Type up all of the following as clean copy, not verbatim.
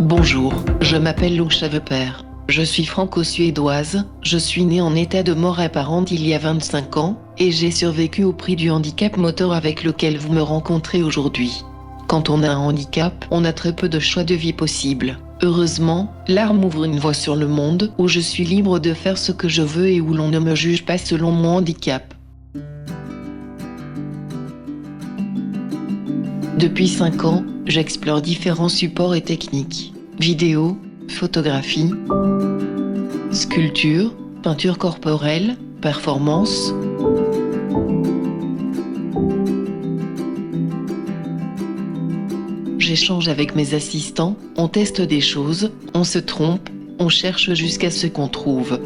Bonjour, je m'appelle Lou Chaveper. Je suis franco-suédoise, je suis née en état de mort apparente il y a 25 ans, et j'ai survécu au prix du handicap moteur avec lequel vous me rencontrez aujourd'hui. Quand on a un handicap, on a très peu de choix de vie possibles. Heureusement, l'art m'ouvre une voie sur le monde où je suis libre de faire ce que je veux et où l'on ne me juge pas selon mon handicap. Depuis 5 ans, j'explore différents supports et techniques. Vidéo, photographie, sculpture, peinture corporelle, performance. J'échange avec mes assistants, on teste des choses, on se trompe, on cherche jusqu'à ce qu'on trouve.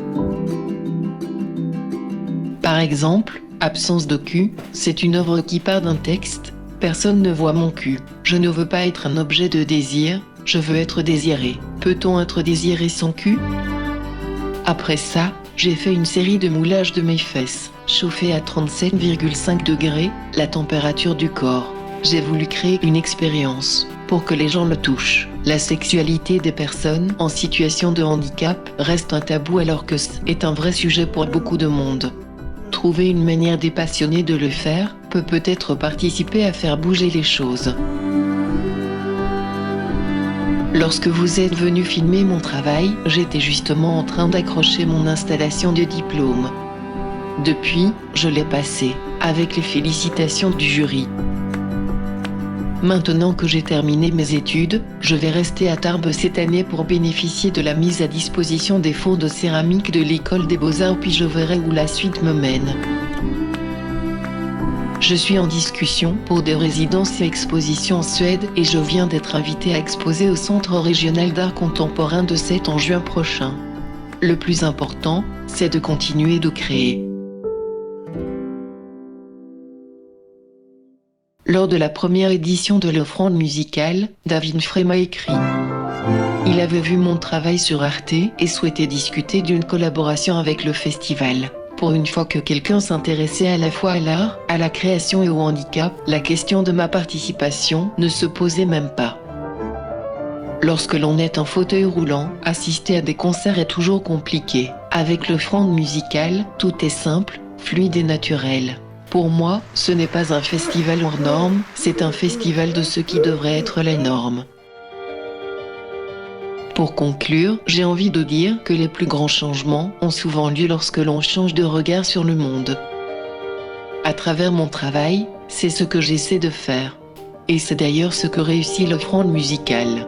Par exemple, Absence de cul, c'est une œuvre qui part d'un texte. Personne ne voit mon cul. Je ne veux pas être un objet de désir, je veux être désiré. Peut-on être désiré sans cul? Après ça, j'ai fait une série de moulages de mes fesses, chauffées à 37,5 degrés, la température du corps. J'ai voulu créer une expérience pour que les gens le touchent. La sexualité des personnes en situation de handicap reste un tabou alors que c'est un vrai sujet pour beaucoup de monde. Trouver une manière dépassionnée de le faire peut peut-être participer à faire bouger les choses. Lorsque vous êtes venu filmer mon travail, j'étais justement en train d'accrocher mon installation de diplôme. Depuis, je l'ai passé, avec les félicitations du jury. Maintenant que j'ai terminé mes études, je vais rester à Tarbes cette année pour bénéficier de la mise à disposition des fonds de céramique de l'école des beaux-arts, puis je verrai où la suite me mène. Je suis en discussion pour des résidences et expositions en Suède et je viens d'être invitée à exposer au Centre régional d'art contemporain de Sète en juin prochain. Le plus important, c'est de continuer de créer. Lors de la première édition de l'offrande musicale, David Frey m'a écrit. Il avait vu mon travail sur Arte et souhaitait discuter d'une collaboration avec le festival. Pour une fois que quelqu'un s'intéressait à la fois à l'art, à la création et au handicap, la question de ma participation ne se posait même pas. Lorsque l'on est en fauteuil roulant, assister à des concerts est toujours compliqué. Avec l'offrande musicale, tout est simple, fluide et naturel. Pour moi, ce n'est pas un festival hors norme, c'est un festival de ce qui devrait être la norme. Pour conclure, j'ai envie de dire que les plus grands changements ont souvent lieu lorsque l'on change de regard sur le monde. À travers mon travail, c'est ce que j'essaie de faire. Et c'est d'ailleurs ce que réussit l'offrande musicale.